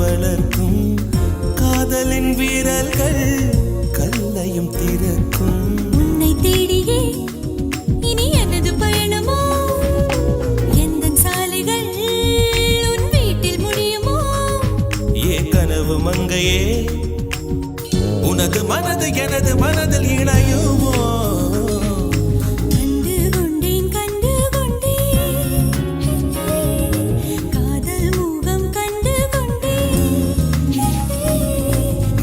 வளர்க்கும் காதலின் வீரர்கள் கல்லையும் திறக்கும். உன்னை தேடியே இனி எனது பயணமோ, எந்த சாலைகள் உன் வீட்டில் முடியுமோ? ஏ கனவு மங்கையே, உனது மனது எனது மனதில் இணையுமோ? கண்டு கொண்டேன் கண்டு கொண்டேன், காதல் முகம் கண்டு கொண்டேன்.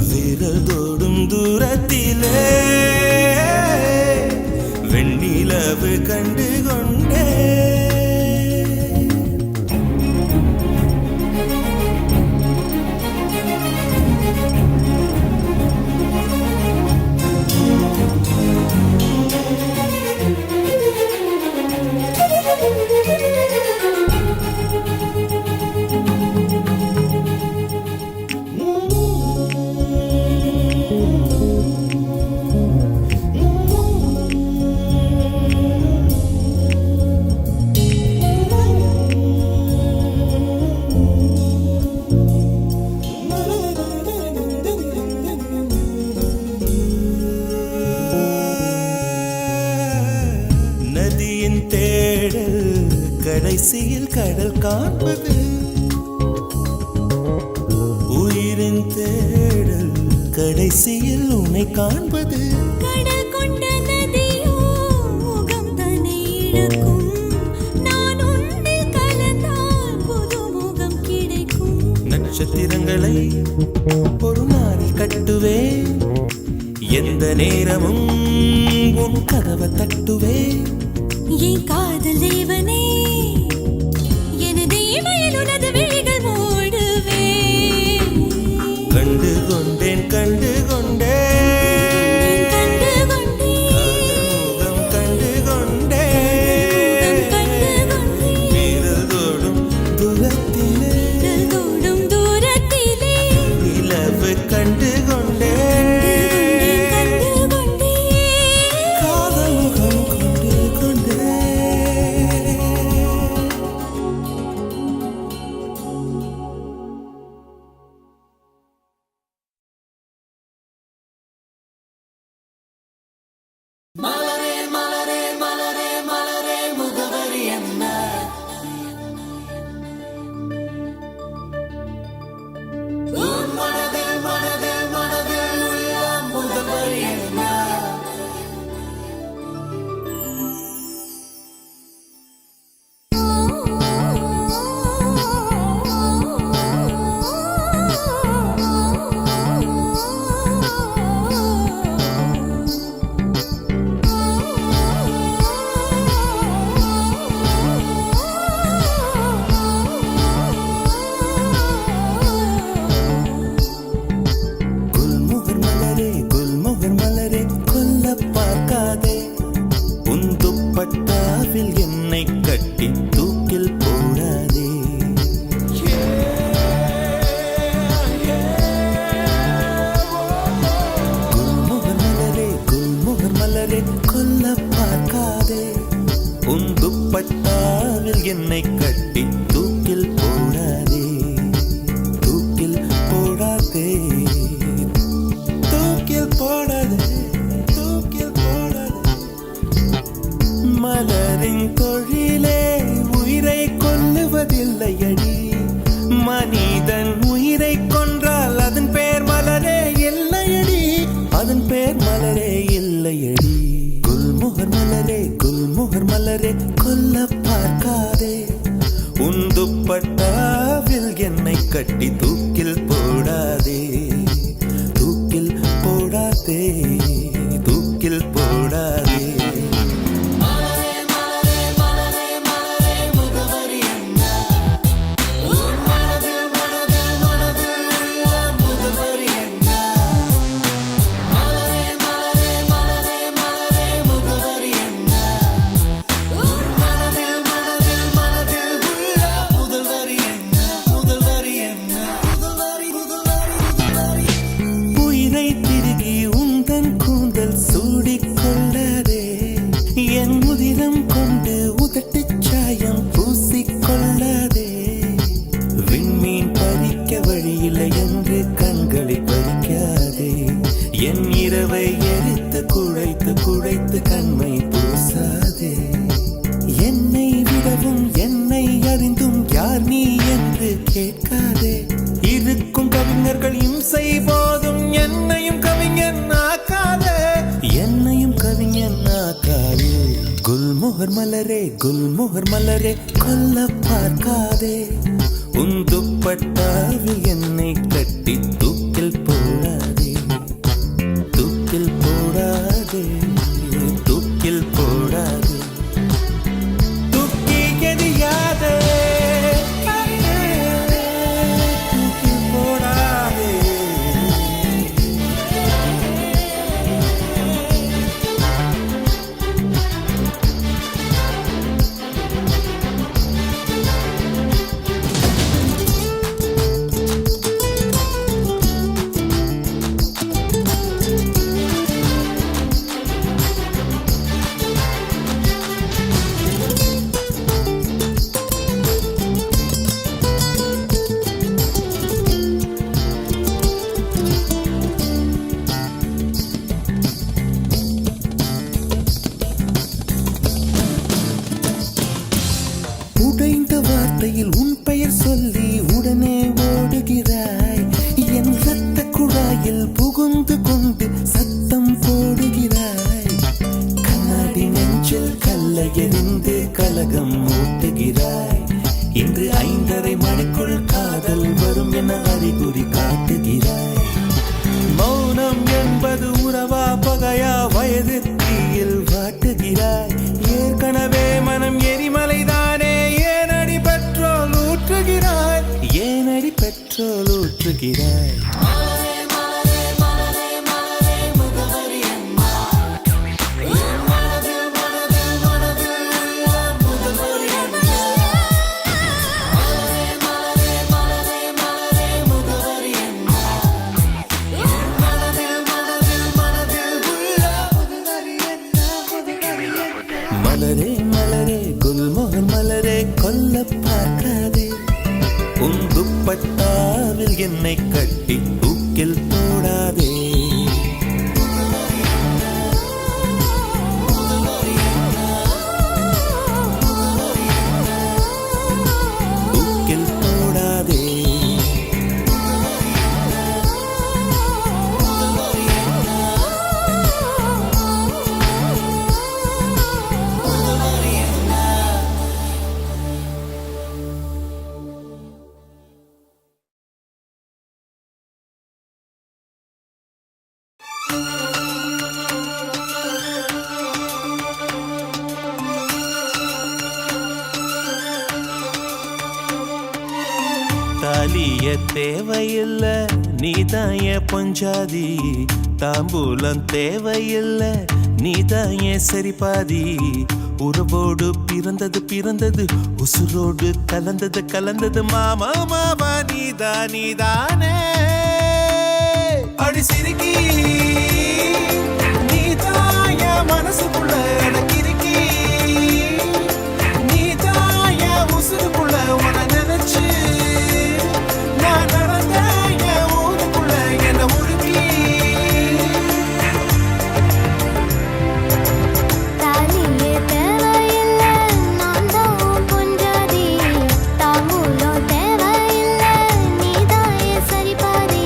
விரல் தோடும் தூரத்திலே வெண்ணிலவு கண்டு கொண்டேன். நதியின் தேடல் கடைசியில் கடல் காண்பது, உயிரின் தேடல் கடைசியில் உன்னை காண்பது. கடல் கொண்ட நதியோ முகம் தன்னை இழக்கும், நான் உன்னில் கலந்தால் புது முகம் கிடைக்கும். நட்சத்திரங்களை ஒரு நாளில் கட்டுவேன், எந்த நேரமும் உன் கதவை தட்டுவேன். என் காதல் தேவனே, எனது இமையில் உனது விழிகள் மூடுவேன். கண்டு கொண்டேன் கண்டு கொண்டேன், கண்டு கொண்டேன், முகம் கண்டு கொண்டேன். கண்டு கொண்டேன், விரல் தோடும் தூரத்திலே விரல் தொடும் தூரத்திலே நிலவு கண்டு கொண்டேன். கண்டு கொண்டேன். காதல் முகம் கொண்டு கொண்டேன். மலரே மலரே மலரே மலரே முகவரி என்ன? உன் மனதில் மனதில் மனதில் உள்ள முகவரி என்ன? குல்முகர் மலரே குல்முகர் மலரே கொல்ல பார்க்காதே, உன் துப்பட்டாவில் என்னை கட்டி தூக்கில் போடாதே. குல்முகர் மலரே குல்முகர் மலரே கொல்ல பார்க்காதே, உன் துப்பட்டாவில் என்னை கட்டி தூக்கில் போடாதே. தூக்கில் போடாதே, தூக்கில் போடாதே, தூக்கில் போடாதே. மலரின் தொழிலே உயிரை கொல்லுவதில்லையடி, மனிதன் உயிரை கொன்றால் அதன் பேர் மலரே இல்லையடி, அதன் பேர் மலரே இல்லையடி. குல்முகர் மலரே குல்முகர் மலரே கொல்ல பார்க்காதே, உன் துப்பட்டாவில் என்னை கட்டி தூக்கில் போடாதே. தூக்கில் போடாதே, தூக்கில் போடாதே. இல்லை என்று கண்களை பறிக்காதே. என் இரவை எரித்து குழைத்து குழைத்து கண்மை பூசாதே. என்னை விடவும் என்னை அறிந்தும் யார் நீ என்று கேட்காதே. இருக்கும் கவிஞர்கள் இம்சை போதும் என்னையும் கவிஞன் ஆக்காதே. என்னையும் கவிஞன் ஆக்காதே. குல்மோகர் மலரே குல்மோகர் மலரே கொல்ல பார்க்காதே. உன் துப்பட்டாவில் என்னை கட்டி தூக்கில் போடாதே. தூக்கில் போடாதே. தூக்கில் போடாதே. தூக்கி எறியாதே. தூக்கில் போடாதே. உடைந்த வார்த்தையில் உன் பெயர் சொல்லி உடனே ஓடுகிறாய். என் ரத்த குழாயில் புகுந்து கொண்டு சத்தம் போடுகிறாய். கண்ணாடி நெஞ்சில் கல்லை எறிந்து கலகம் மூட்டுகிறாய். இன்று 5:30 மணிக்குள் காதல் வரும் என அறிகுறி காட்டுகிறாய். மௌனம் என்பது உறவா பகையா வயது தீயில் வாட்டுகிறாய். ஏற்கனவே மனம் எரிமலைதானே ஏனடி பெட்ரோல் ஊற்றுகிறாய். ஏனடி பெட்ரோல் ஊற்றுகிறாய். மலரே மலரே குல்மோகர் மலரே கொல்ல பார்க்காதே. உன் துப்பட்டாவில் என்னை கட்டி தூக்கில் போடாதே. தூக்கில் போடாதே. தாலிய தேவையில்ல நீதாய பொஞ்சாதி. தாம்பூலம் தேவையில்ல நீதாய சரிபாதி. உறவோடு பிறந்தது பிறந்தது உசுரோடு கலந்தது கலந்தது மாமா மாமா நீதா நீதானே. அடி சிரிக்கி நீதாய மனசுக்குள்ள எனக்கிருக்கி. நீதாய உசுருக்குள்ள உன நினைச்சு நான் நடந்த என் ஊருக்குள்ள என்ன உருக்கி. தாலியே தேவையில்ல நான் தான் பொஞ்சாதி. தாம்பூலம் தேவையில்ல நீதாய சரிபாதி.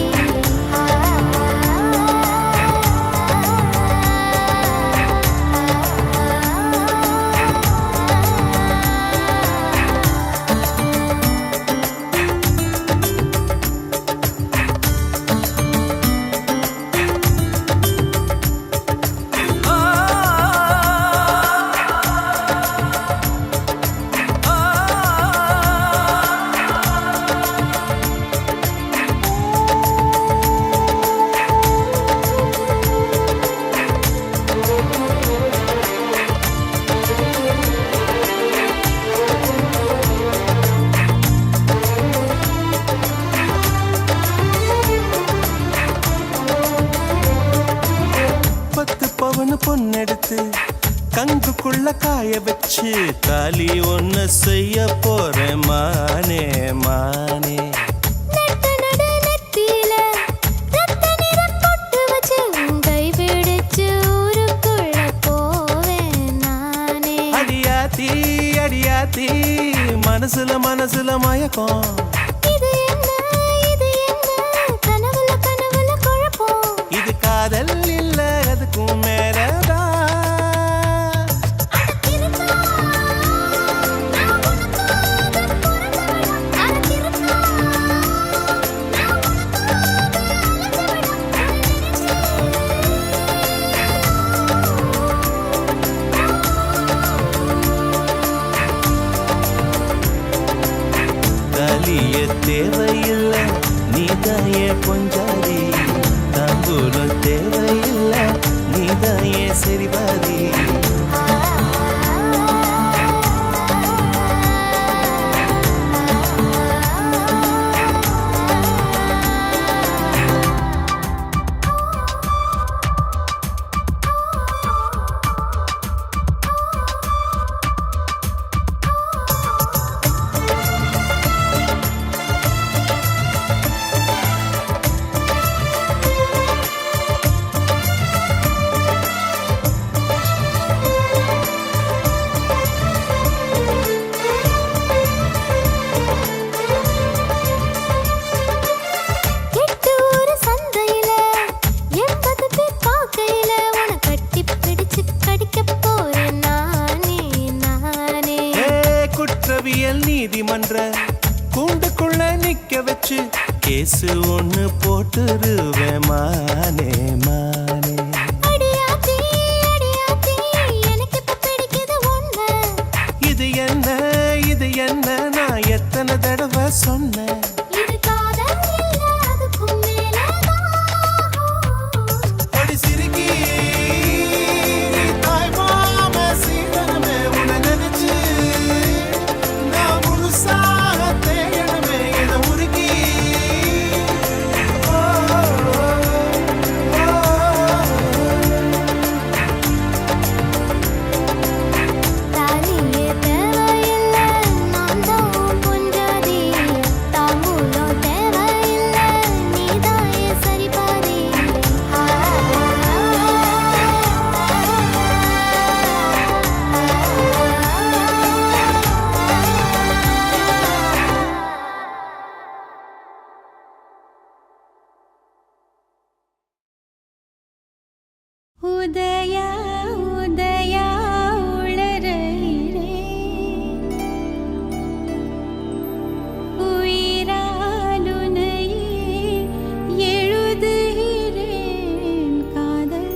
பவனு பொண்ணெடுத்து கங்குக்குள்ள காய வச்சு தாலி ஒன்னு செய்ய போறேன் மானே மானே. நட்டு நடு நெத்தி குழப்பம். இது என்ன கனவுல கனவுல குழப்பம். இது காதல் இல்ல அதுக்கும் மேலதான். தாலிய தேவையில்ல நீதாயே பொஞ்சாதி. தாம்பூலம் தேவையில்ல நீதாயே சரிபாதி. நீதிமன்ற கூண்டுக்குள்ள நிக்க வச்சு கேசு ஒண்ணு போட்டுருவேன் மானே மானே. இது என்ன நான் எத்தனை தடவை சொன்னேன். உதயா உதயா உளறீரே உயிராலுனையே எழுதுகிறேன் காதல்.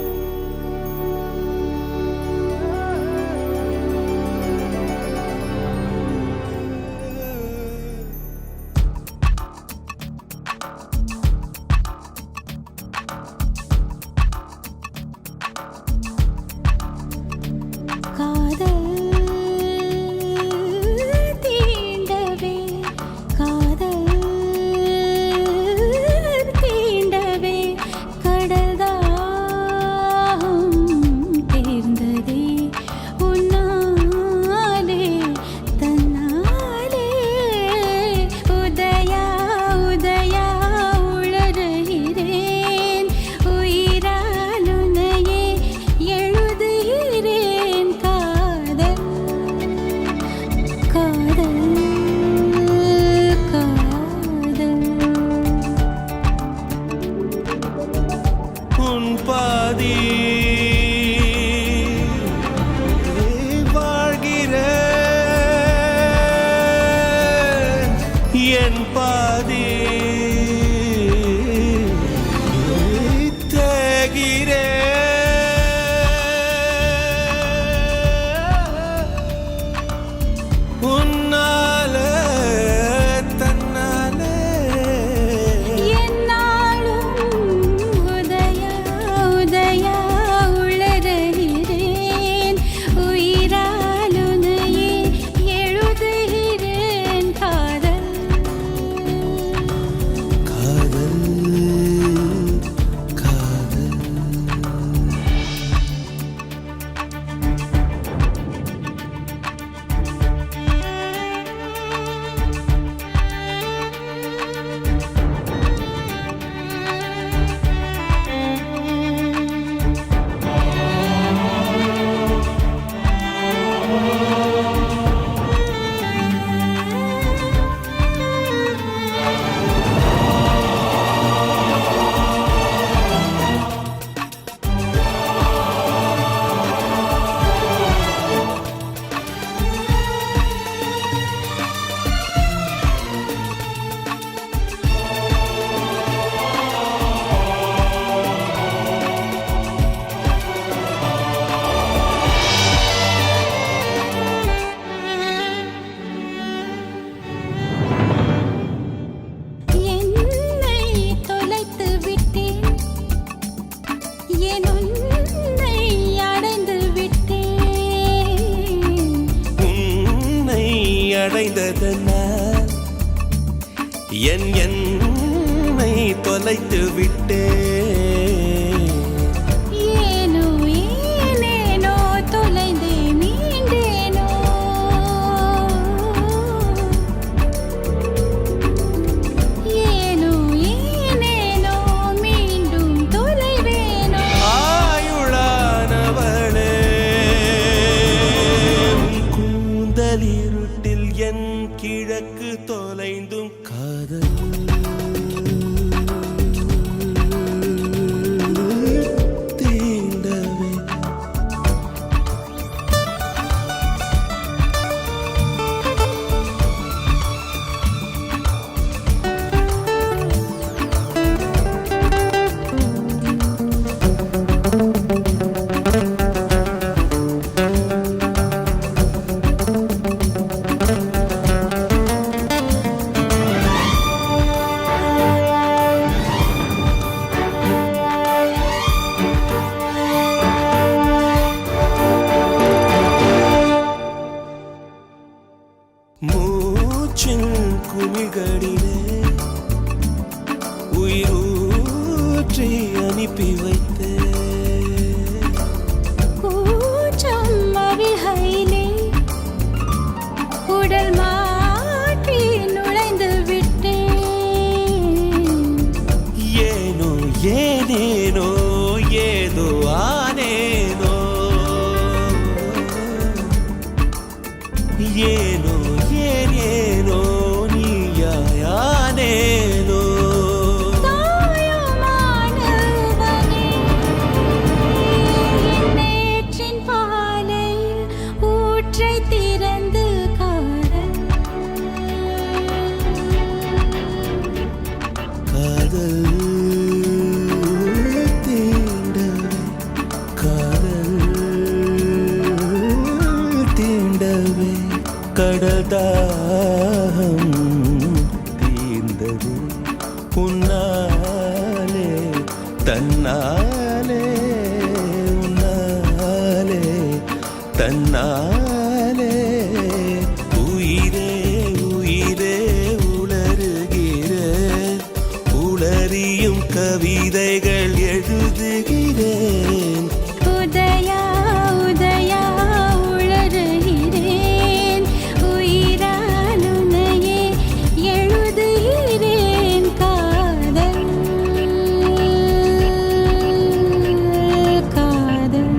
உதயா எதனால் என்னை தொலைத்து விட்டே ஏனோ ஏனேனோ தொலைந்தே மீண்டேனோ ஏனோ ஏனேனோ மீண்டும் தொலைவேனோ ஆயுளானவளே கூந்தலிருட்டில் என் கிழக்கு தொலைந்தும் காதல் தீண்டவே மூச்சின் குமிழ்களிலே உயிரூற்றி அனுப்பி வைத்தே கூச்சம் அவிழ்கையிலே உடல் மாற்றி நுழைந்து விட்டேன் ஏனோ ஏனேனோ ஏதோ ஆனேனோ ஏனோ ஏனேனோ நீயாயானேனோ தாயுமானவனே நேற்றின் பாலையில் ஊற்றை திறந்து காதல் தீண்டவே காதல் தீண்டவே கடல் தாகம் தீர்ந்தது உன்னாலே தன்னாலே உன்னாலே தன்னாலே உயிரே உயிரே உளறுகிறேன் உளறியும் கவிதைகள் எழுதுகிறேன் உதயா உதயா உளறுகிறேன் உயிரால் உன்னையே எழுதுகிறேன் காதல் காதல்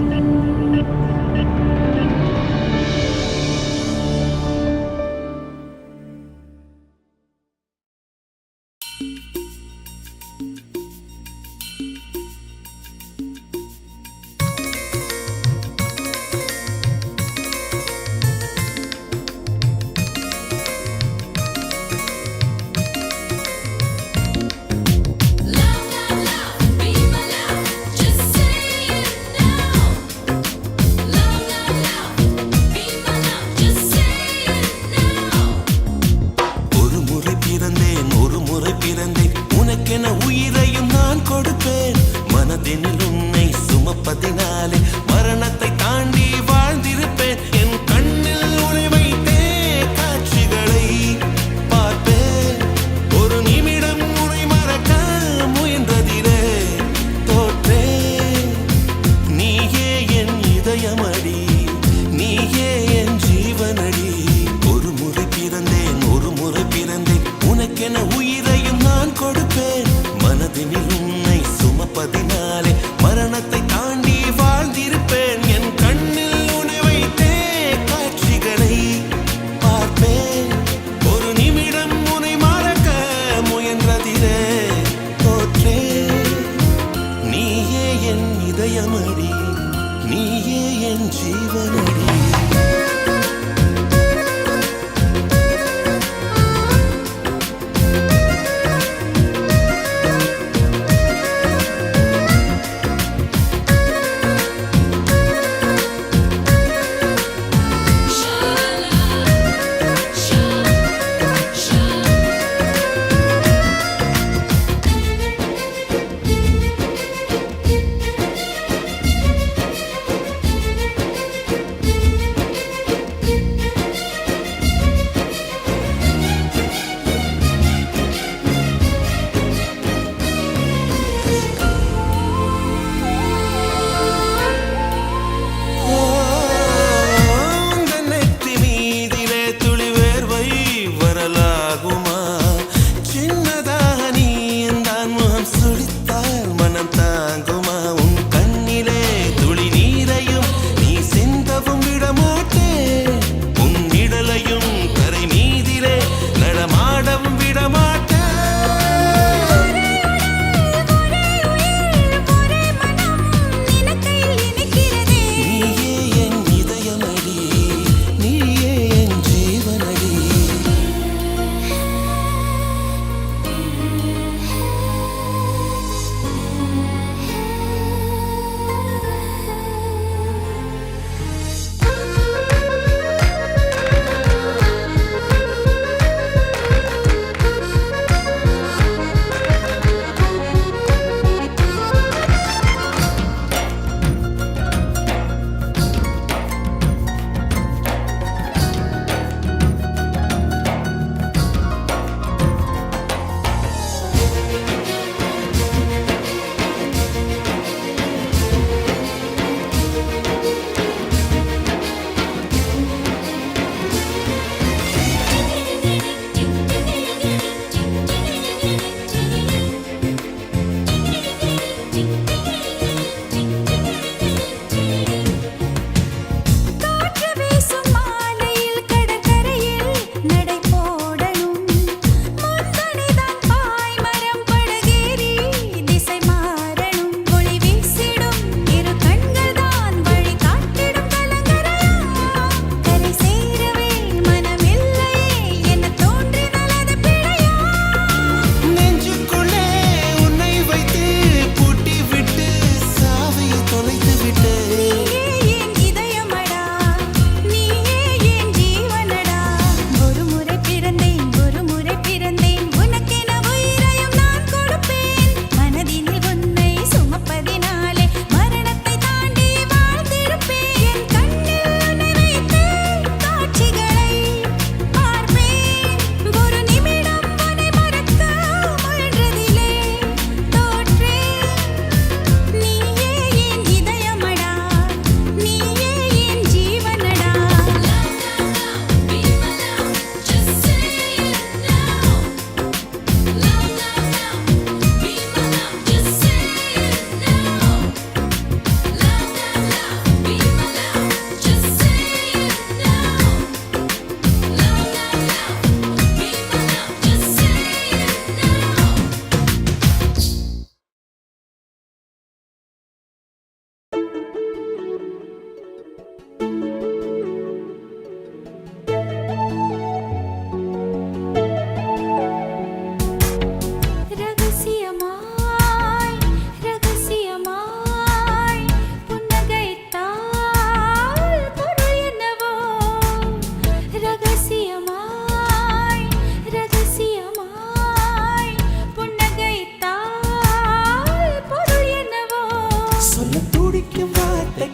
ஒரு முறை பிறந்தேன் ஒரு முறை பிறந்தேன் உனக்கென உயிரையும் நான் கொடுப்பேன் மனதினில் உன்னை சுமப்பதினாலே மரணத்தை தாண்டி வாழ்ந்திருப்பேன் என் கண்ணில் உன்னை வைத்தே காட்சிகளை பார்ப்பேன் ஒரு நிமிடம் உன்னை மறக்க முயன்றதிலே தோற்றேன் நீயே என் இதயமடி நீயே என் ஜீவனடி ஒரு முறை பிறந்தேன் ஒரு முறை பிறந்தேன் உனக்கென உயிரையும் நான் கொடுப்பேன் மனதினில் உன்னை சுமப்பதினாலே மரணத்தை தாண்டி வாழ்ந்திருப்பேன் என் கண்ணில் உன்னை வைத்தே காட்சிகளை பார்ப்பேன் ஒரு நிமிடம் உன்னை மறக்க முயன்றதிலே தோற்றேன் நீயே என் இதயமடி நீயே என் ஜீவனடி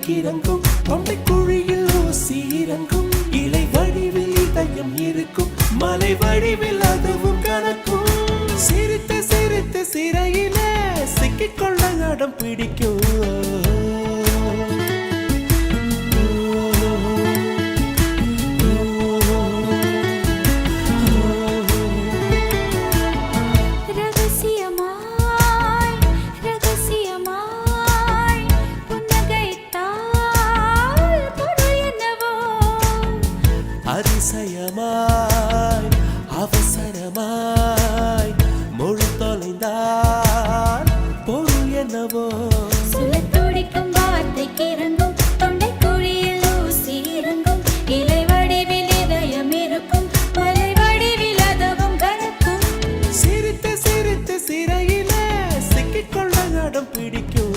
கிறங்கும் தொண்டை குழியில் ஊசி இறங்கும் இலை வடிவில் இதயம் இருக்கும் மலை வடிவில் அதுவும் கணக்கும் சிரித்து சிரித்து சிறையில சிக்கிக்கொள்ள அடம் பிடிக்கும் அதிசயமாய் அவசரமாய் மொழி தொலைந்தார் பொருள் என்னவோ துடிக்கும் வார்த்தைக்கு இறங்கும் தொண்டை குழியில் ஊசி இறங்கும் இலை வடிவில் இதயம் இருக்கும் மலை வடிவில் அதுவும் கணக்கும் சிரித்து சிரித்து சிறையில சிக்கிக்கொள்ள அடம் பிடிக்கும்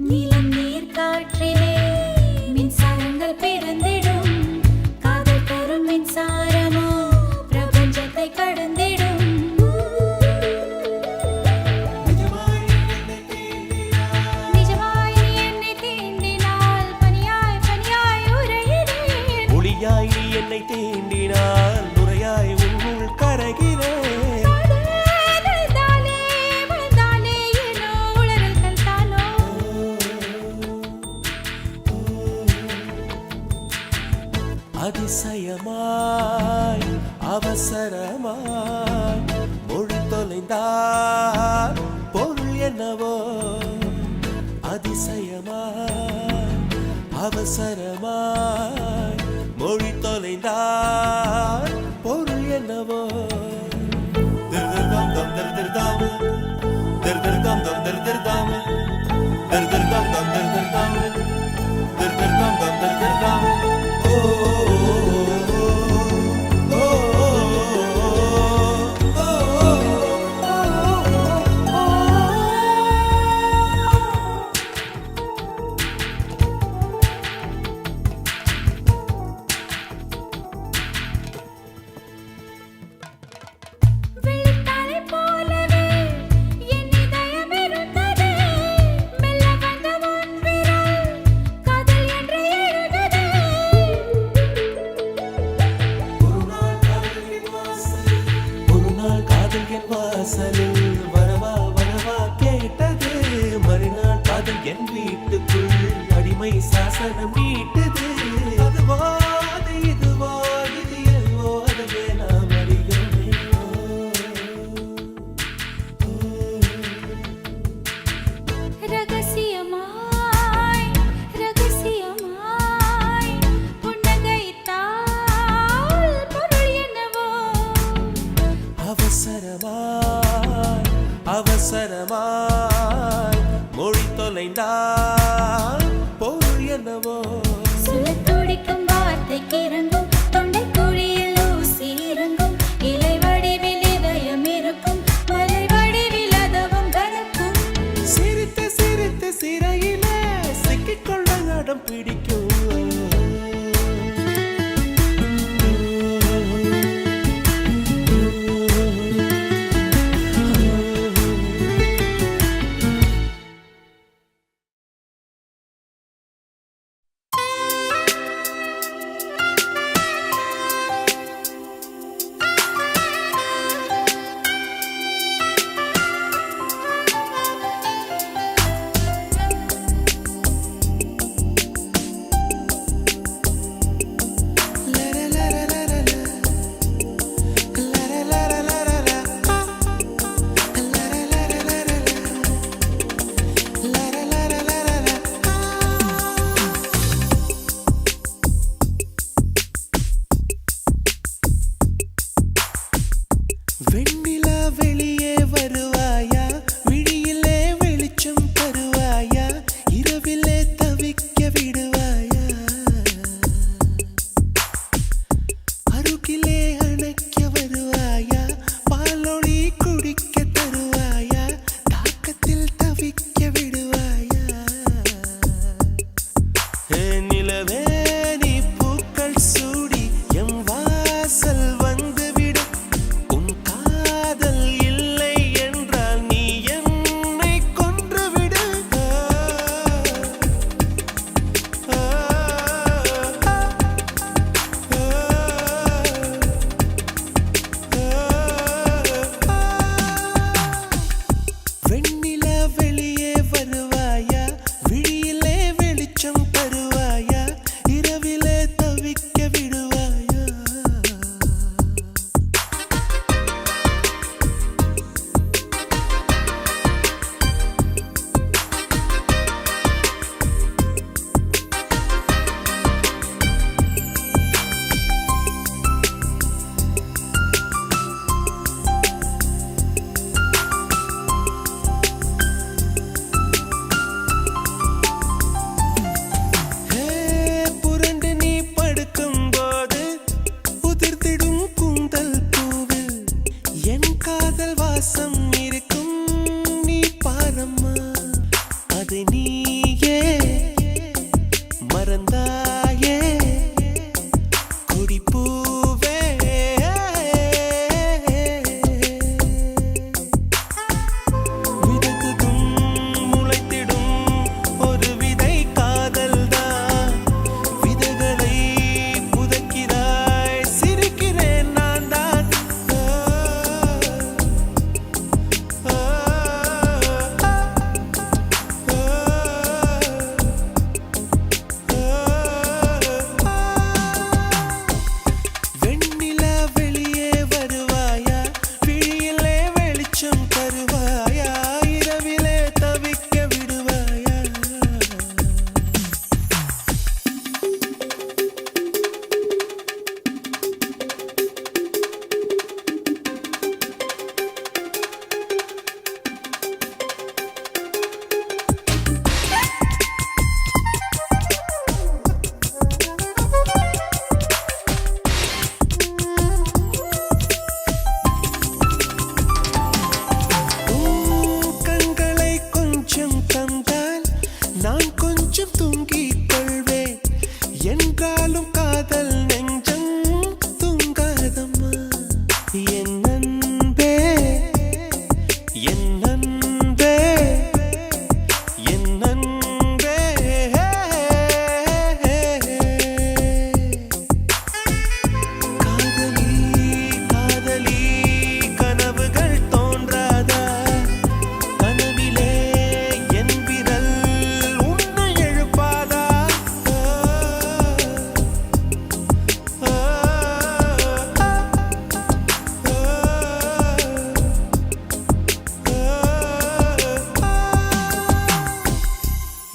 நீலம் நீர் காற்றிலே மின்சாரங்கள் பிறந்திடும் காதல் தரும் மின்சாரமோ பிரபஞ்சத்தை கடந்திடும் நிஜமாய் நீ என்னை தீண்டினால் பனியாய் பனியாய் உறைகிறேன் ஒளியாய் நீ என்னை தீண்டினால் நுரையாய் உன்னுள் கரைகிறேன் அதிசயமாய் அவசரமாய் மொழி தொலைந்தார் பொருள் என்னவோ அதிசயமாய் அவசரமாய் மொழி தொலைந்தார் பொருள் என்னவோ திருதிர்தாம் தம் திருதிர்தாம் திருதிர்தாம் தம் திருதிர்தாம் திருதிர்தாம் தம் திருதிர்தாம் திருதிர்தாம் தம் திருதிர்தாம் வாசலில் வரவா வரவா கேட்டது மறுநாள் காதல் என் வீட்டுக்குள் அடிமை சாசனம் நீட்டது அதுவோ அது இதுவோ இது எதுவோ அதுவே நாம் அறியோமே ரகசியமாய் ரகசியமாய் புன்னகைத்தால் பொருள் என்னவோ அவசரமாய் அவசரமாய் மொழி தொலைந்தால் பொருள் என்னவோ துடிக்கும் வார்த்தைக்கு இறங்கும் தொண்டை குழியில் ஊசி இறங்கும் இலை வடிவில் இதயம் இருக்கும் மலை வடிவில் அதுவும் கணக்கும் சிரித்து சிரித்து சிறையில சிக்கிக்கொள்ள அடம் பிடிக்கும்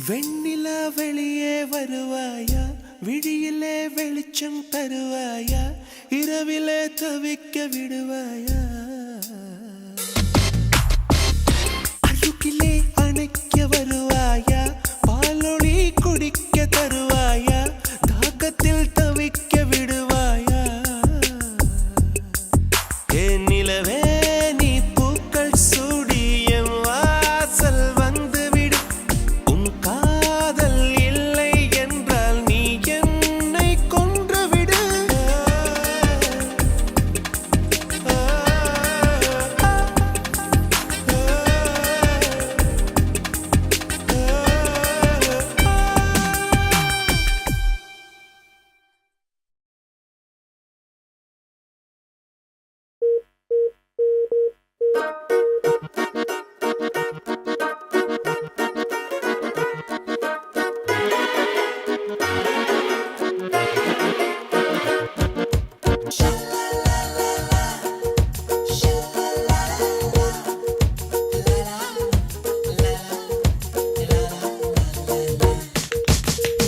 வெண்ணிலா வெளியே வருவாயா, விழியிலே வெளிச்சம் தருவாயா, இரவிலே தவிக்க விடுவாயா, அருகிலே அணைக்க வருவாயா, பாலொளி குடிக்க தருவாயா, தாகத்தில் தவிக்க விடுவாயா. என் நிலவே நீ பூக்கள் சூடி என் வாசல் வந்துவிடு. உன் காதல் இல்லை என்றால் நீ என்னை கொன்றுவிடு.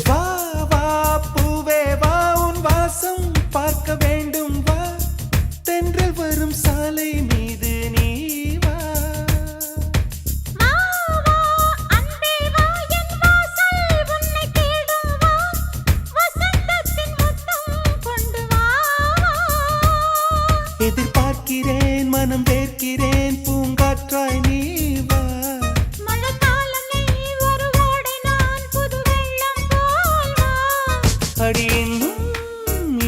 வா வா பூவே வா, உன் வாசம் பார்க்க வேண்டும் வா, தென்றல் வரும் சாலை மீது நீ வா. வா வா அன்பே வா, என் வாசல் உன்னை தேடும் வா, வசந்தத்தின் முத்தம் கொண்டு வா. எதிர்பார்க்கிறேன் மனம் வேர்க்கிறேன் பூங்காற்றாய் நீ வா. மழைக்காலம் நீ ஒரு ஓடை, நான் புது வெள்ளம் போல் வா. அடி இன்னும்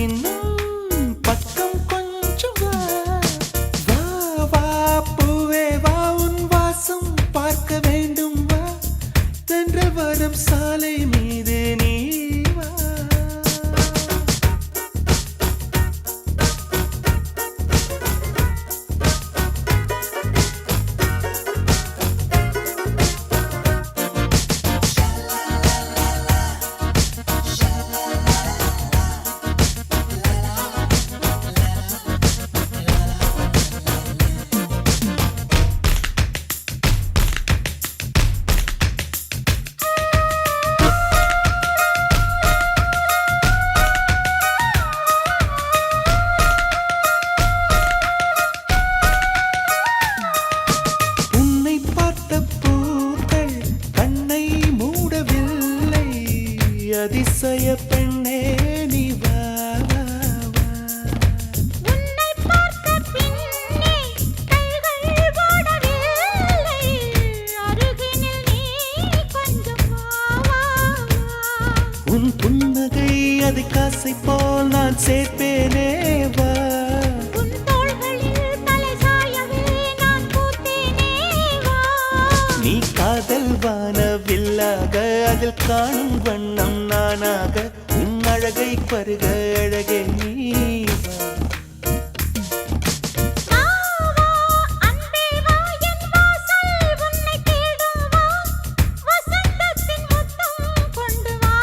இன்னும் பக்கம் கொஞ்சம் வா. வா வா பூவே வா, உன் வாசம் பார்க்க வேண்டும் வா, தென்றல் வரும் சாலை மீது நீ வா. உன்னை பார்த்த பூக்கள் கண்ணை மூடவில்லை, அதிசய பெண்ணே நீ வா வா வா. உன்னை பார்த்த பின்னே கைகள் ஓடவில்லை, அருகினில் நீ கொஞ்சம் வா வா வா. உன் புன்னகை அது காசை போல் நான் சேர்ப்பேனே வா. உன் தோள்களில் தலை சாயவே நான் பூத்தேனே வா. நீ காதல் வானவில்லாக அதில் காணும் வண்ணம் நானாக, உன் அழகை பருக அழகே நீ வா. வா வா அன்பே வா, என் வாசல் உன்னை தேடும் வா, வசந்தத்தின் முத்தம் கொண்டு வா.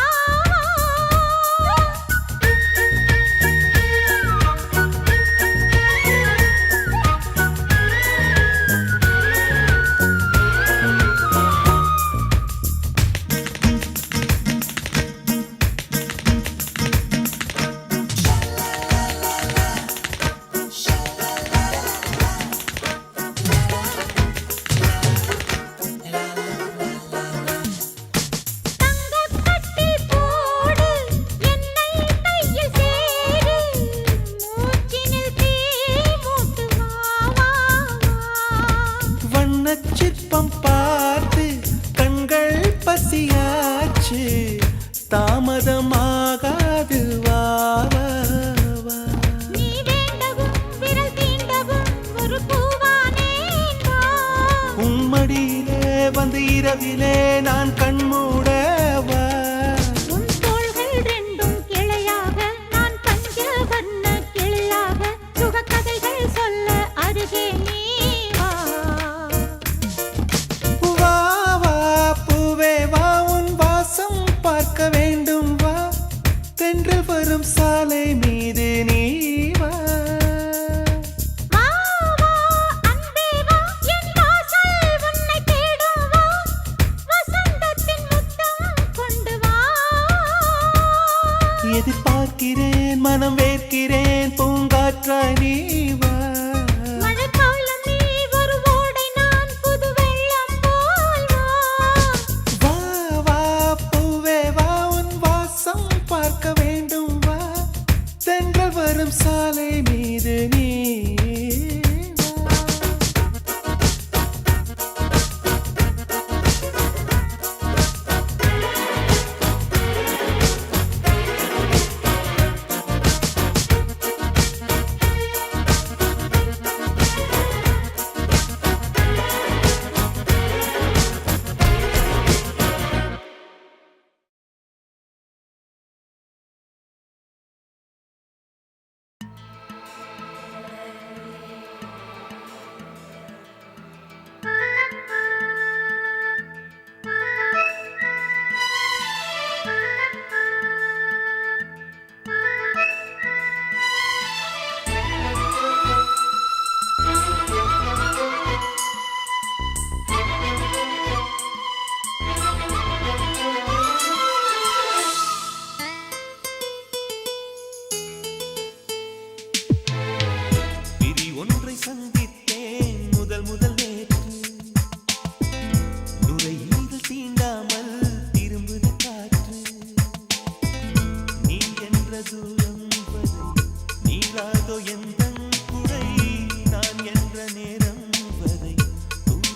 தங்கக்கட்டி போடு என்னை கையில் சேரு, மூச்சினில் தீ மூட்டு வா வா வா. வண்ணச் சிற்பம் பார்த்து கண்கள் பசியாச்சு, தாமதமாகாது வா வா வா. நீ வேண்டவும் விரல் தீண்டவும் ஒரு பூவானேன் வா. உன் மடியிலே வந்து இரவிலே நான் கண்மூட வா. உன் தோள்கள் ரெண்டும் கிளையாக, நான் பஞ்ச வண்ண கிளியாக, சுகக்கதைகள் சொல்ல அருகே நீ வா. வா வா பூவே வா, உன் வாசம் பார்க்க வேண்டும் வா, தென்றல் வரும் சாலை மீது நீ வா. வா வா அன்பே வா, என் வாசல் உன்னை தேடும் வா, வசந்தத்தின் முத்தம்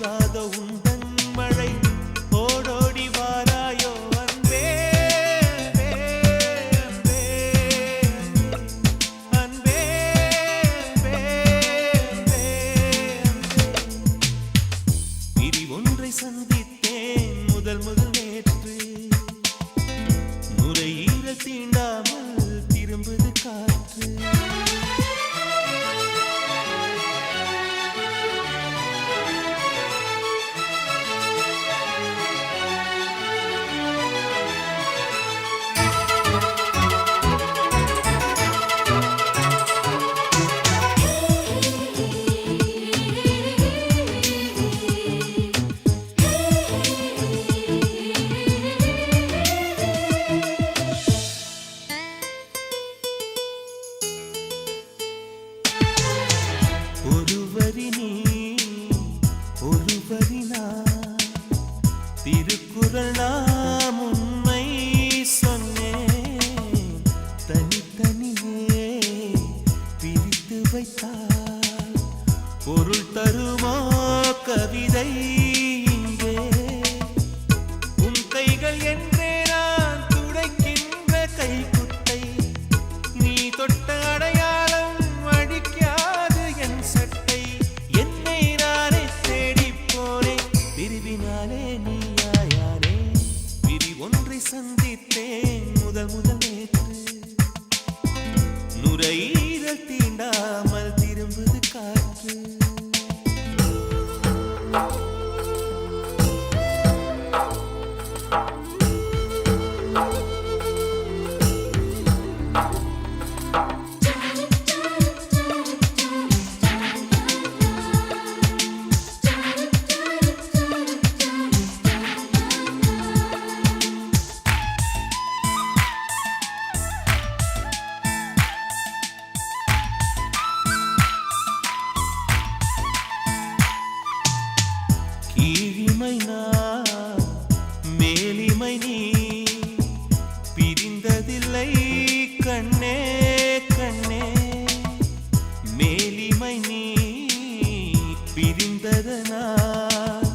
தூராத உந்தன் மழை ஓடோடி வாராயோ அன்பே அன்பே அன்பே அன்பே பிரி ஒன்றை சந்தித்தேன் முதல் நேற்று நுரையீரல் தீண்டாமல் திரும்புது காற்று ஒருவரி நீ ஒருவரி நான் திருக்குறள் நாம் உண்மை சொன்னேன் தனித்தனியே பிரித்து வைத்தால் பொருள் தருமோ கவிதை இங்கே உன் கைகள் என்றே நான் துடைக்கின்ற கைக்குட்டை நீ தொட்ட அடையாளம் அடிக்காது என் சட்டை என்னை நானே தேடிப் போனேன் பிரிவினாலே நீயாயானே பிரி ஒன்றை சந்தித்தேன் முதல் நேற்று நுரையீரல் தீண்டாமல் திரும்புது காற்று கீழிமை நான் மேலிமை நீ பிரிந்ததில்லை கண்ணே கண்ணே மேலிமை நீ பிரிந்ததனால்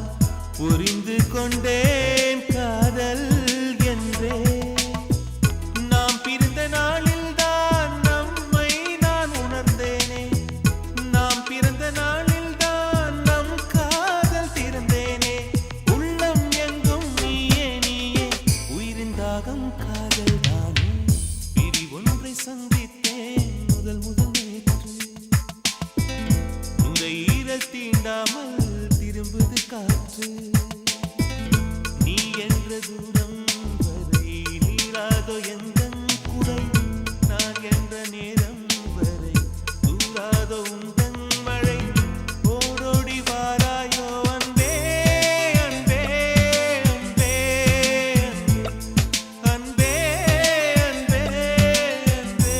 புரிந்து கொண்டேன் காதல் என்றே நாம் பிரிந்த நாளில் தான் நம்மை நான் உணர்ந்தேனே நாம் பிறந்த நாளில் தான் நம் காதல் திறந்தேனே உள்ளம் எங்கும் நீயே நீயே உயிரின் தாகம் காதல் தானே பிரி ஒன்றை சந்தித்தேன் முதல் நேற்று நுரையீரல் தீண்டாமல் திரும்புது காற்று நீ என்ற தூரம் வரை நீராதோ எந்தன் குறை நான் என்ற நேரம் வரை தூராதோ உந்தன் மழை ஓடோடி வாராயோ அன்பே அன்பே அன்பே அன்பே அன்பே அன்பே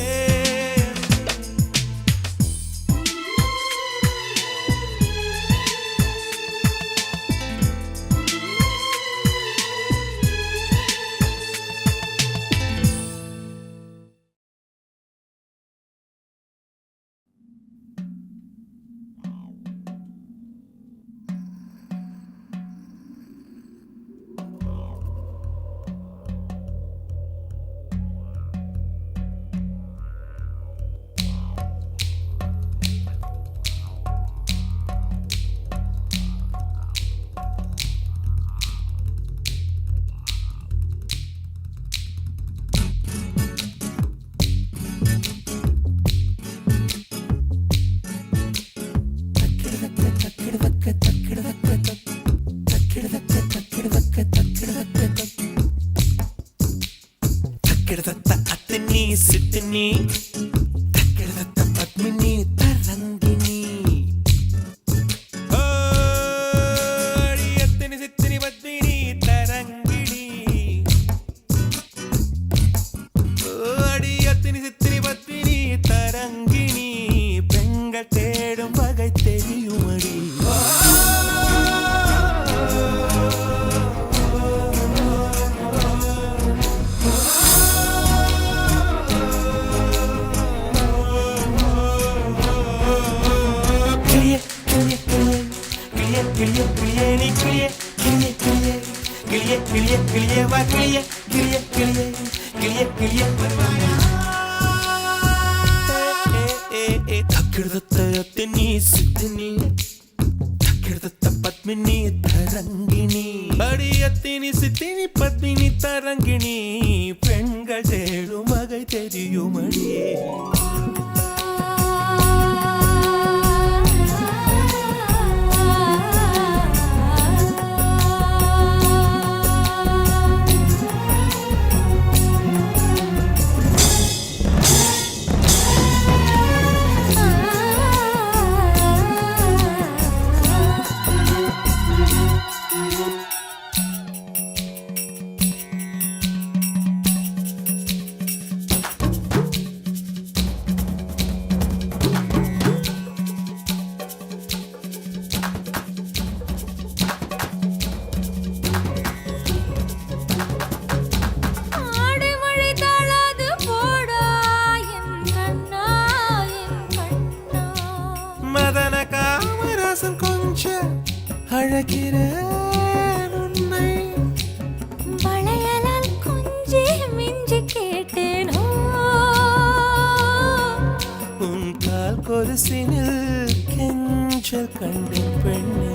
தக்கிடதத்த அத்தினி சித்தினி தக்கிடதத்த பத்மினி தரங்கினி அடி அத்தினி சித்தினி பத்மினி தரங்கிணி அடி அத்தினி சித்தினி பத்மினி தரங்கிணி பெண்கள் தேடும் வகை தெரியுமடி கிளியே நீ கிளியே கிளியே கிளியே கிளியே கிளியே கிளியே வா கிளியே கிளியே கிளியே கிளியே கிளியே வருவாயா தக்கிடதத்தயத்தினி சித்தினி தக்கிடதத்த பத்மினி தரங்கிணி அடியத்தினி சித்தினி பத்மினி தரங்கிணி பெண்கள் தேடும் வகை தெரியுமடியே ஆடு மழை தாழாது போடா என் கண்ணா என் கண்ணா மதன காமராசன் கொஞ்சம் அழகிறேன் உன்னை வளையலால் கொஞ்சி மிஞ்சி கேட்டேனோ உன் கால் கொலுசினில் கெஞ்சல் கண்டேன் பெண்ணே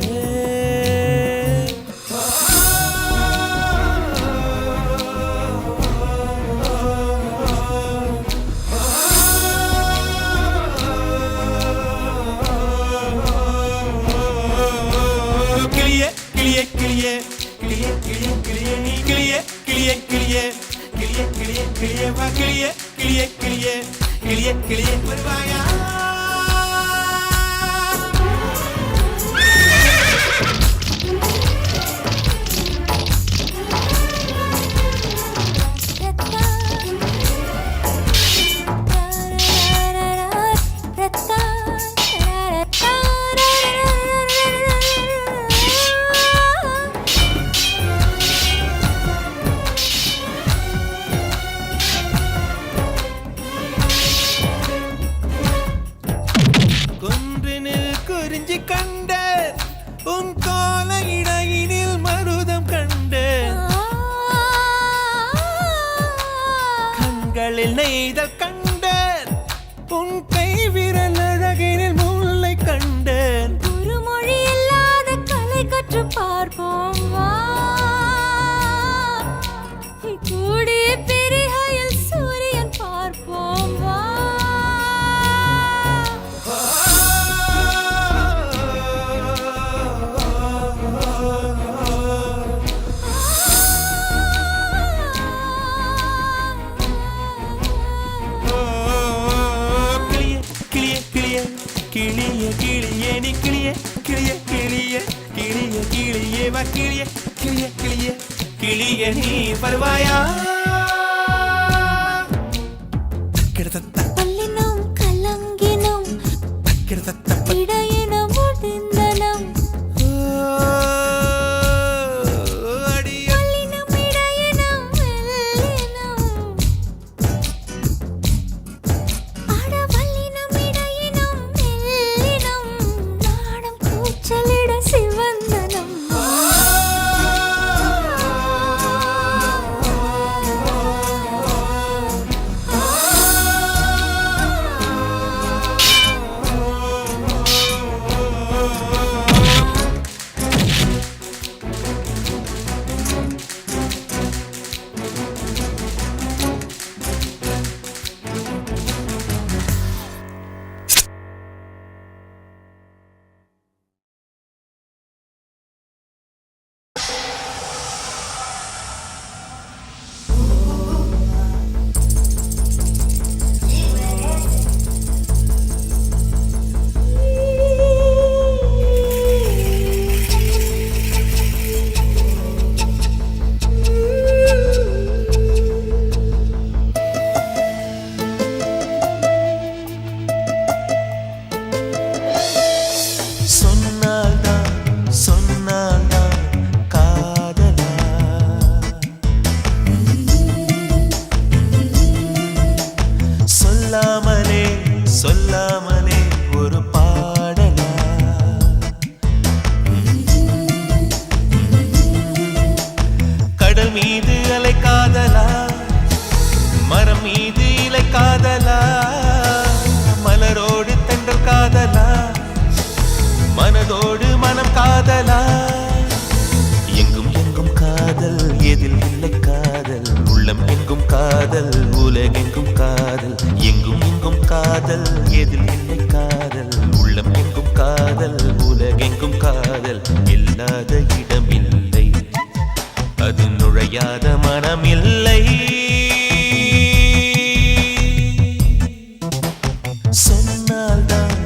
கிளியே கிளியே கிளியே கிளியே கிளியே கிளியே நீ கிளியே கிளியே கிளியே கிளியே கிளியே கிளியே வா கிளியே கிளியே கிளியே கிளியே கிளியே வருவாயா குன்றினில் குறிஞ்சி கண்டேன் உன் கோல இடையினில் மருதம் கண்டேன் கண்களில் நெய்தல் கண்டேன் உன் கை விரல் அழகினில் முல்லை கண்டேன் ஒரு மொழி இல்லாத கலை கற்று பார்ப்போம் வா கூடிய பெரிகையில் சூரியன் பார்ப்போம் வா கிளியே கிளியே கிளியே கிளியே நீ கிளியே கிளியே கிளியே கிளியே கிளியே வா கிளியே கிளியே கிளியே கிளியே நீ வருவாயா கிடத்தத்த பல்லினம் கலங்கினம் கிடத்தத்த இடையினம் முடிந்தனம் அடிய பல்லினம் இடையினம் மெல்லினம் அட பல்லினம் இடையினம் மெல்லினம் நாடம் கூச்சலிட சிவந்தனம் மரம் மீது இலை காதலா, மலரோடு தென்றல் காதலா, மனதோடு மனம் காதலா, எங்கும் எங்கும் காதல், எதில் இல்லை காதல், உள்ளம் எங்கும் காதல், உலகெங்கும் காதல், எங்கும் எங்கும் காதல், எதில் இல்லை காதல், உள்ளம் எங்கும் காதல், உலகெங்கும் காதல், இல்லாத இடமில்லை, அது நுழையாத மனமில்லை. சொன்னால்தான்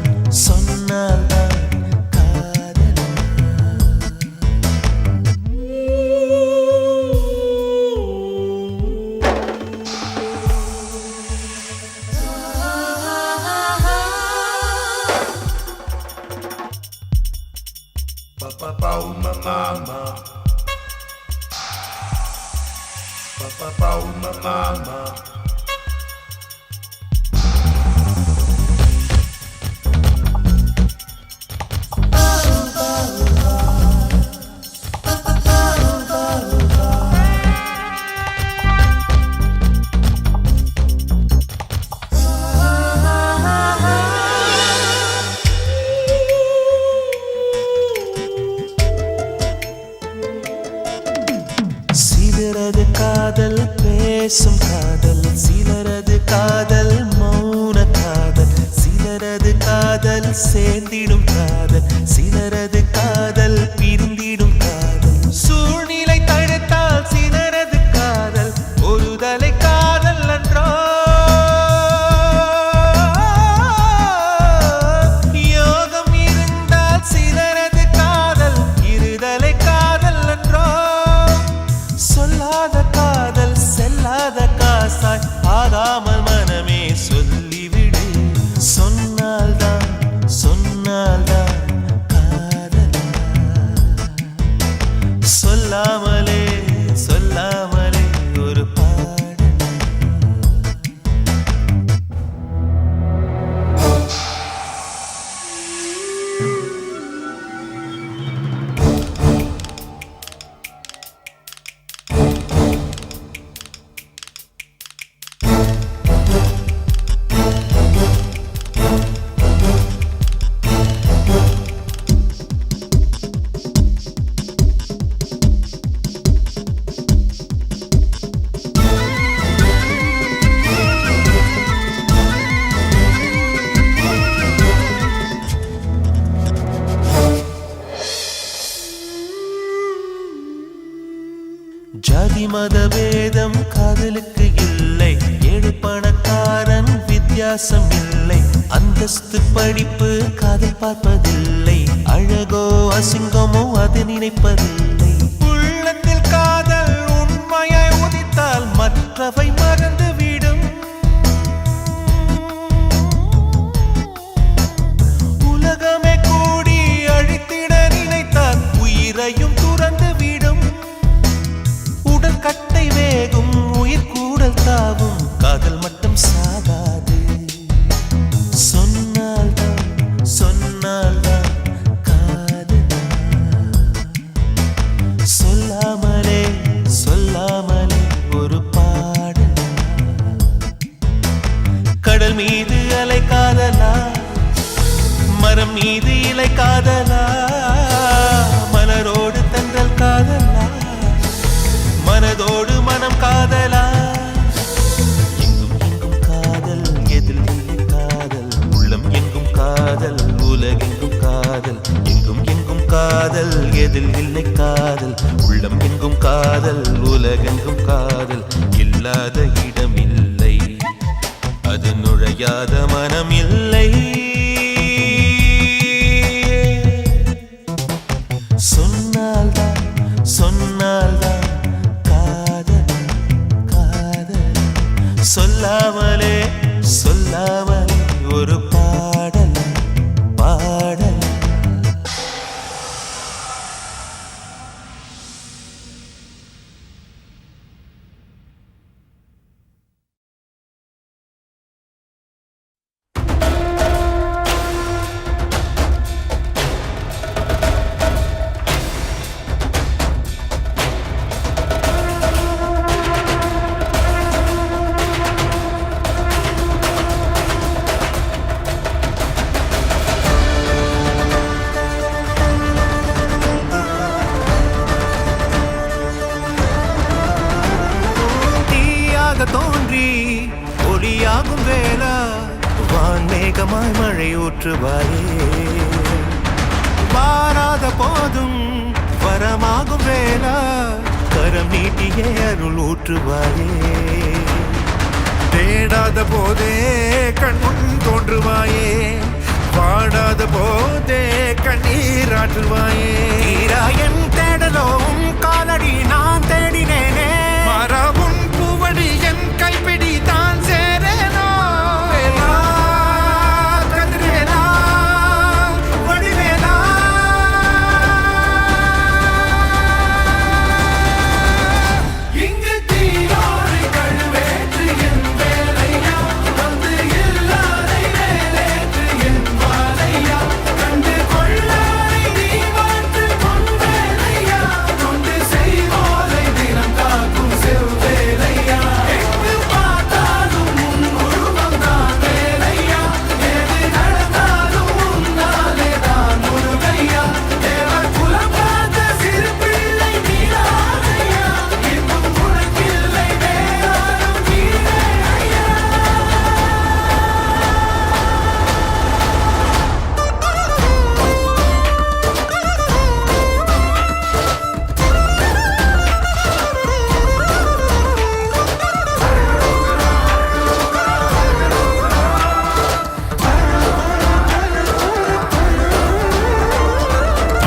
சொன்னால்தான் காதல். சிலரது காதல் பேசும் காதல், சிலரது காதல் மௌன காதல், சிலரது காதல் சேர்ந்திடும் காதல், சிலரது காதல் பிரிந்திடும் காதல், சூழ்நிலை தடுத்தால் சிலரது காதல் ஒரு தலை காதல் என்றோ, யோகம் இருந்தால் சிலரது காதல் இருதலை காதல் என்றோ, சொல்லாத காதல் செல்லாத காசாய் ஆகாமல் மனமே சொல்லிவிடு. சொன்னால்தான் சொன்னால்தான் காதலா, சொல்லாமலே சொல்லாமலே ஒரு பாடல். ஜாதி மத பேதம் காதலுக்கு இல்லை, ஏழு பணக்காரன் வித்தியாசம் இல்லை, அந்தஸ்து படிப்பு காதல் பார்ப்பதில்லை, அழகோ அசிங்கமோ அது நினைப்பதில்லை, உள்ளத்தில் காதல் உண்மையாய் உதித்தால் மற்றவை மறந்துவிடும், உலகமே கூடி அழித்திட நினைத்தால் உயிரையும் துறந்துவிடும், உடல் கட்டை வேகும் உயிர் கூடல் தாவும் காதல் மட்டும் சாகாது. சொன்னால்தான் சொன்னால்தான் காதலா, சொல்லாமலே சொல்லாமலே ஒரு பாடல். கடல் மீது அலை காதலா, மரம் மீது இலை காதலா, மலரோடு தென்றல் காதலா, மனதோடு மனம் காதலா, எங்கும் எங்கும் காதல், எதில் இல்லை காதல், உள்ளம் எங்கும் காதல், உலகெங்கும் காதல், எங்கும் எங்கும் காதல், எதில் இல்லை காதல், உள்ளம் எங்கும் காதல், உலகெங்கும் காதல், இல்லாத இடமில்லை, அது நுழையாத மனமில்லை. சொன்னால்தான் சொன்னால்தான் காதல் காதல், சொல்லாமலே சொல்லாமலே ஒரு பாடல் பாடல். வான்மேகமாய் மழை ஊற்றுவாயே வாராத போதும் வரமாகும் வேளா கரம் நீட்டியே அருள் ஊற்றுவாயே தேடாத போதே கண்முன் தோன்றுவாயே வாடாத போதே கண்ணீராற்றுவாயே என் தேடலோவும் காலடி நான் தேடினேனே மரபும் பூவடி என் கைப்பிடி தான் சேரேனோ வேலா கதிரேலா வடிவேலா இங்கு தீயோரை கழுவேற்று என் வேலையா வந்து இல்லாதை வேலேற்று என் வாழையா கண்டு கொள்ளாய் நீ மாற்று கொண்டேலையா கொண்டு செய்வோரை தினம் காக்கும் செவ்வேலையா எங்கு பார்த்தாலும் உன் உருவம் தான் வேலையா எது நடந்தாலும் உன்னாலே தான் முருகையா தேவர் குலம் பார்த்த சிறு பிள்ளை நீராதையா இன்னும் உனக்கில்லை வேறாரும் நீரே ஐயா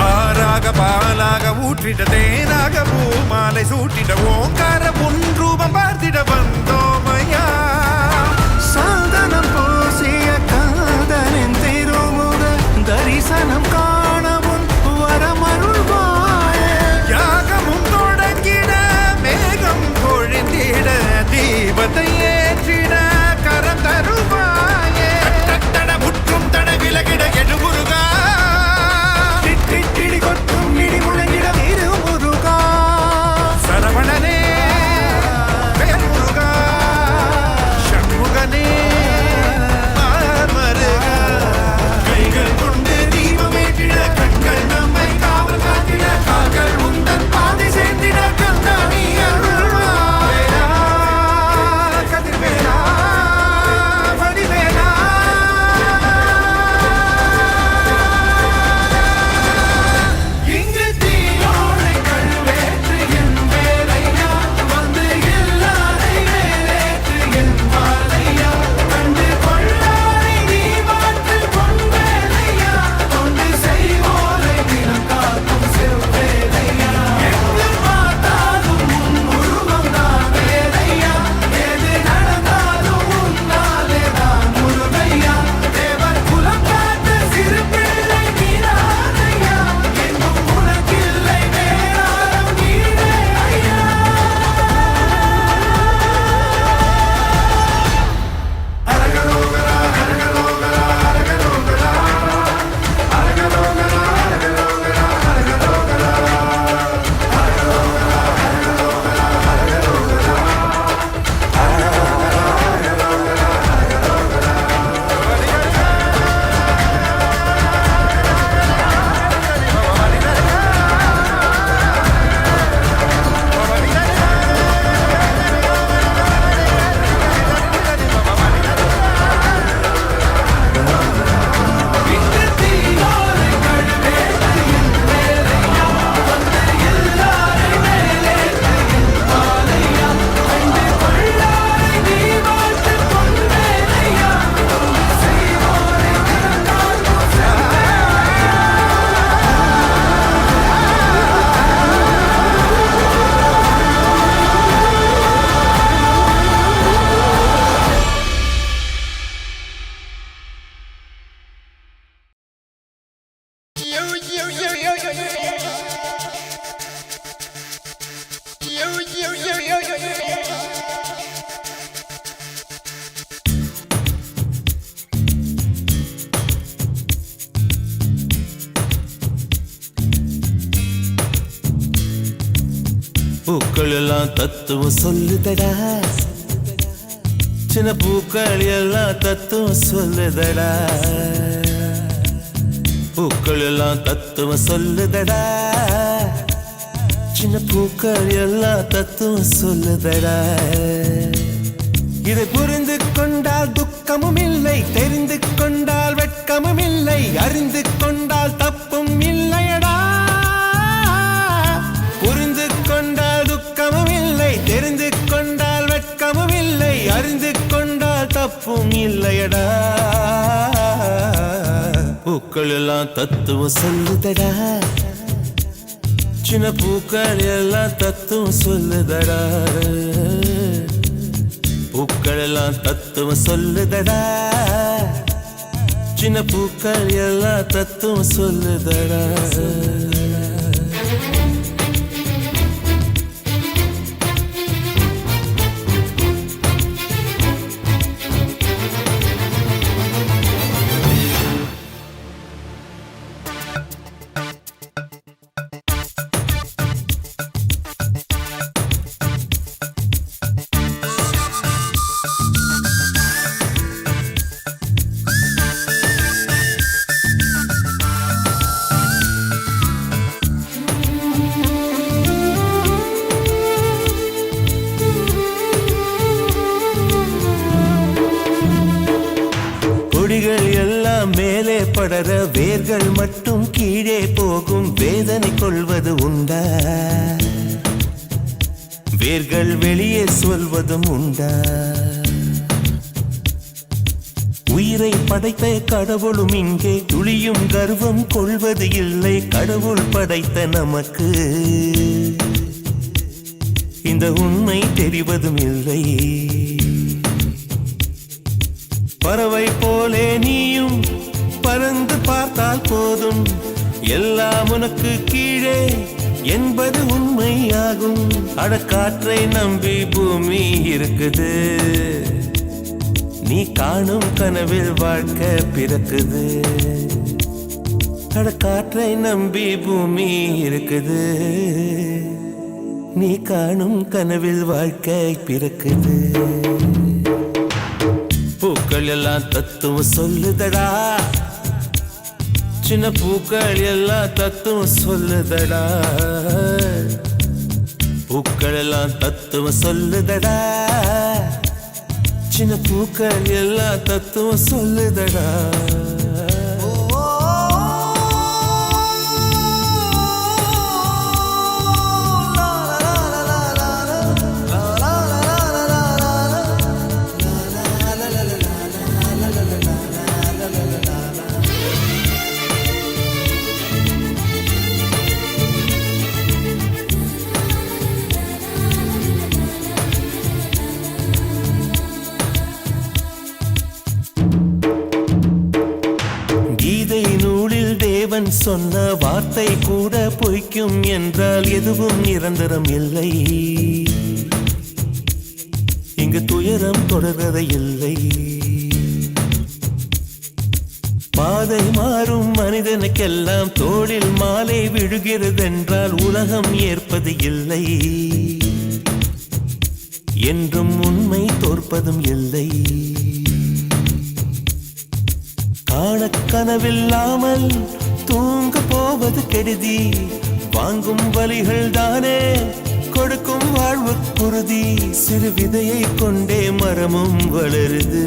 ஆறாக பாலாக ஊற்றிட தேனாக பூமாலை சூட்டிட ஓங்கார உன் ரூபம் பார்த்திட வந்தோமையா சாதனம் பூசிய காதனின் திருமுக தரிசனம் காணவும் வரமருள்வாயே யாகமும் தொடங்கிட மேகம் பொழிந்திட தீபத்தை ஏற்றிட கரம் தருவாயே தட முற்றும் தட விலகிட எழுமுருகா திட்டிடி கொட்டும் இடி முழங்கிட திருமுருகா சரவணனே வேல்முருகா சண்முகனே ஆர்மருகா கைகள் கொண்டு தீபமேற்றிட கண்கள் நம்மை காவல் காத்திட கால்கள் உந்தன் பாதை சேர்ந்திட கந்தாணி அருள்வாயா கதிர்வேலா வடிவேலா இங்கு தீயோரை கழுவேற்று என் வேலையா வந்து இல்லாதை வேலேற்று என் வாழையா கண்டு கொள்ளாய் நீ மாற்று கொண்டேலையா கொண்டு செய்வோரை தினம் காக்கும் செவ்வேலையா எங்கு பார்த்தாலும் உன் உருவம் தான் வேலையா எது நடந்தாலும் உன்னாலே தான் முருகையா தேவர் குலம் காத்த சிறு பிள்ளை நீராதையா இன்னும் உனக்கில்லை வேறாரும் நீரே ஐயா இங்கு தீயோரை கழுவேற்று என் வேலையா வந்து இல்லாதை வேலேற்று என் வாழையா கண்டு கொள்ளாய் நீ மாற்று கொண்டேலையா கொண்டு செய்வோரை தினம் காக்கும் பூக்கள் எல்லாம் தத்துவம் சொல்லுதடா சின்ன பூக்கள் எல்லாம் தத்துவம் சொல்லுதடா பூக்கள் எல்லாம் தத்துவம் சொல்லுதடா சின்ன பூக்கள் எல்லாம் தத்துவம் சொல்லுதடா இதை புரிந்து கொண்டால் துக்கமும் இல்லை, தெரிந்து கொண்டால் வெட்கமும் இல்லை, அறிந்து கொண்டால் தப்பும் இல்லையடா. புரிந்து கொண்டால் துக்கமும் இல்லை, தெரிந்து கொண்டால் வெட்கமும் இல்லை, அறிந்து கொண்டால் தப்பும் இல்லையடா. பூக்கள் எல்லாம் தத்துவம் சொல்லுதடா, சின்ன பூக்கள் எல்லாம் தத்துவம் சொல்லுதடா. பூக்கள் எல்லாம் தத்துவம் சொல்லுதடா, சின்ன பூக்கள் எல்லாம் தத்துவம் சொல்லுதடா. கொடிகள் எல்லாம் மேலே படர, வேர்கள் மட்டும் கீழே போகும், வேதனை கொள்வது உண்டா? வேர்கள் வெளியே சொல்வதும் உண்டா? உயிரை படைத்த கடவுளும் இங்கே துளியும் கர்வம் கொள்வது இல்லை. கடவுள் படைத்த நமக்கு இந்த உண்மை தெரிவதும் இல்லை. பறவை போலே நீயும் பறந்து பார்த்தால் போதும், எல்லாம் உனக்கு கீழே என்பது உண்மையாகும். அடக்காற்றை நம்பி பூமி இருக்குது, நீ காணும் கனவில் வாழ்க்கை பிறக்குது. அடக்காற்றை நம்பி பூமி இருக்குது, நீ காணும் கனவில் வாழ்க்கை பிறக்குது. பூக்கள் எல்லாம் தத்துவம் சொல்லுதடா, சின்ன பூக்கள் எல்லாம் தத்துவம் சொல்லுதடா. பூக்கள் எல்லாம் தத்துவம் சொல்லுதடா, சின்ன பூக்கள் எல்லாம் தத்துவம் சொல்லுதடா. சொன்ன வார்த்தை கூட பொய்க்கும் என்றால் எதுவும் நிரந்தரம் இல்லை. இங்கு துயரம் தொடர்வதை இல்லை. பாதை மாறும் மனிதனுக்கெல்லாம் தோளில் மாலை விழுகிறதென்றால் உலகம் ஏற்பது இல்லை. என்றும் உண்மை தோற்பதும் இல்லை. காணக்கனவில்லாமல் தூங்க போவது கெடுதி. வாங்கும் வலிகள் தானே கொடுக்கும் வாழ்வு குருதி. சிறு விதையை கொண்டே மரமும் வளருது.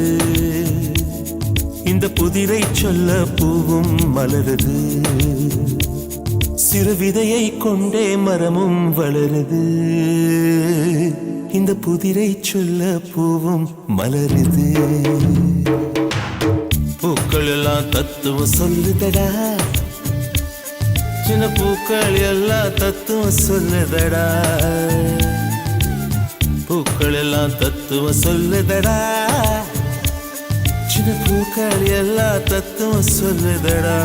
இந்த புதிரை சொல்ல பூவும் மலருது. சிறு விதையை கொண்டே மரமும் வளருது. இந்த புதிரை சொல்ல பூவும் மலருது. பூக்கள் எல்லாம் தத்துவம் சொல்லுதடா. சின்ன பூக்கள் எல்லாம் தத்துவம் சொல்லுதடா. பூக்கள் எல்லாம் தத்துவம் சொல்லுதடா. சின்ன பூக்கள் எல்லாம் தத்துவம் சொல்லுதடா.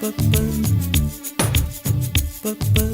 பப்பா பப்பா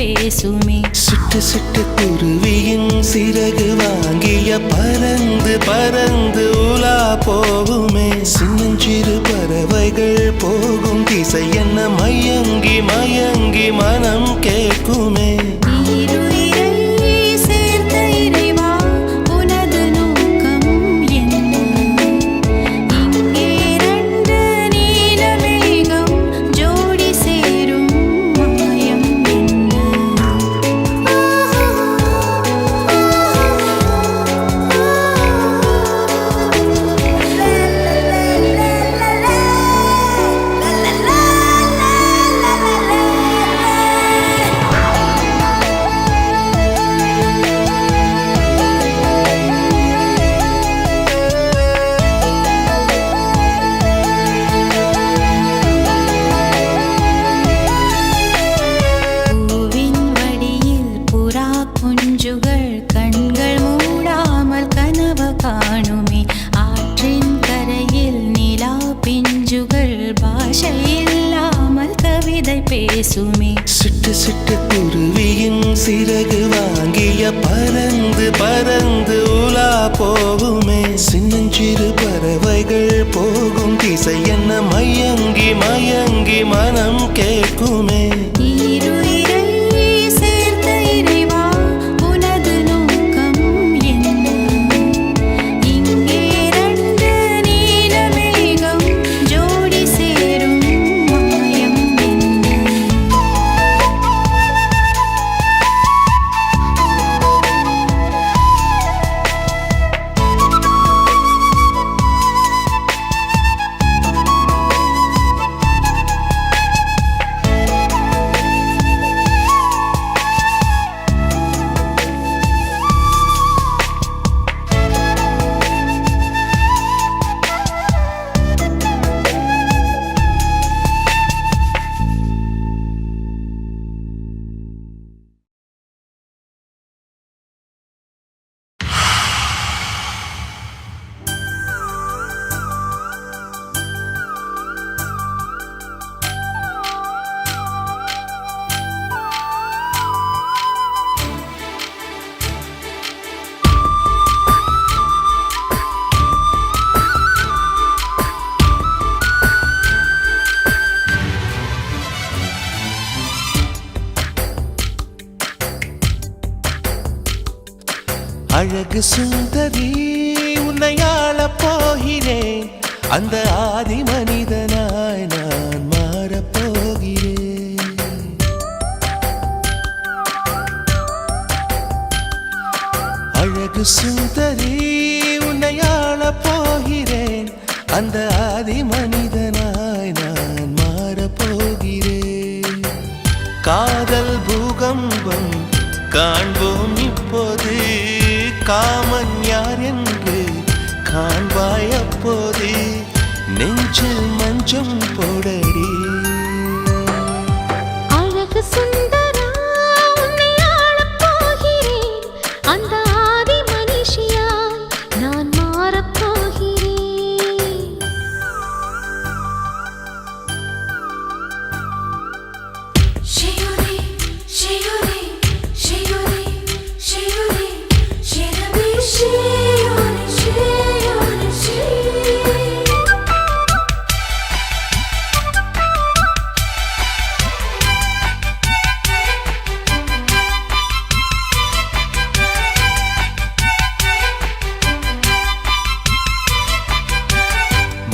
பேசுமே. சிட்டு சிட்டு குருவியின் சிறகு வாங்கிய பறந்து பறந்து உலா போகுமே. சின்னஞ்சிறு பறவைகள் போகும் திசை என்ன மயங்கி மயங்கி மனம் கேட்குமே. சிட்டு சிட்டு குருவியின் சிறகு வாங்கிய பறந்து பறந்து உலா போகுமே. சின்னஞ்சிறு பறவைகள் போகும் திசை என்ன மயங்கி மயங்கி மனம் கேட்குமே. அழகு சுந்தரி உன்னை ஆளப் போகிறேன். அந்த ஆதி மனிதனாய் நான் மாறப் போகிறேன். அழகு சுந்தரி உன்னை ஆளப் போகிறேன். அந்த ஆதி மனிதனாய் நான் மாறப் போகிறேன். காதல் பூகம்பம் காண்போம் இப்போது. காமன் யார் என்று காண்பாய் அப்போது. நெஞ்சில் மஞ்சம் போடடி. அழகு சுந்தரா உன்னை ஆளப் போகிறேன். அந்த ஆதி மனுஷியாய் நான் மாறப் போகிறேன். ஷியுரி ஷியுரி ஷியுரி ஷியுரி ஷிரபி ஷியுரி ஷியுரி ஷியுரி.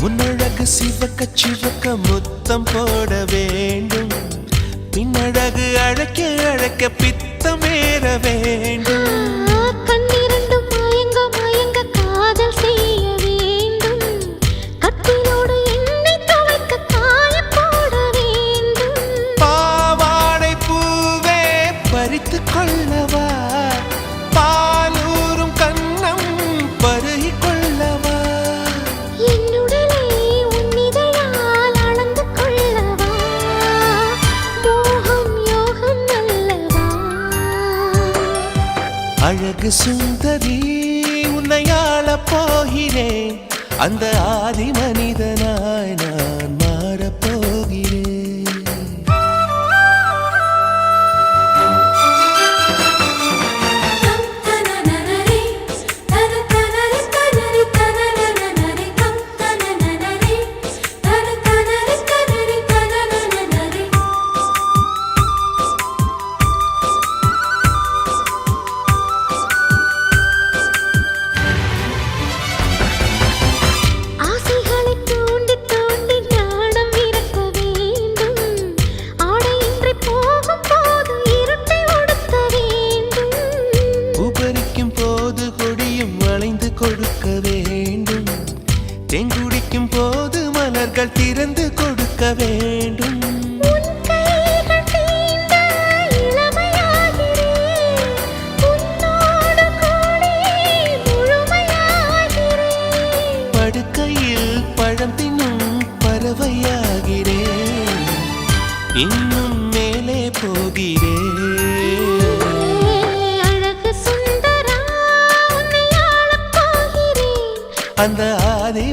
முன்னழகு சிவக்க சிவக்க முத்தம் போட வேண்டும். பின்னழகு அழைக்க அழைக்க பித்தமேற வேண்டும். கண்ணிரண்டும் மயங்க மயங்க காதல் செய்ய வேண்டும். கட்டிலோடு எண்ணெய் துவைக்க காய போட வேண்டும். பாவாடை பூவே பறித்து கொள்ளவா. பாலூரும் கண்ணம் பருகி கொள்ளவா. என்னுடனே உன்னிதழால் அளந்து கொள்ளவா. மோகம் யோகம் அல்லவா. அழகு சுந்தரி உன்னை ஆளப் போகிறேன். அந்த ஆதி மனிதனாய் நான் மாறப் போகிறேன். இருக்க வேண்டும். உன் கைகள் தீண்ட இளமையாகிறேன். உன்னோடு கூடி முழுமையாகிறேன். படுக்கையில் பழம் தின்னும் பறவையாகிறேன். இன்னும் மேலே போகிறேன். அழகு சுந்தரா உன்னை ஆளப் போகிறேன். அந்த ஆதி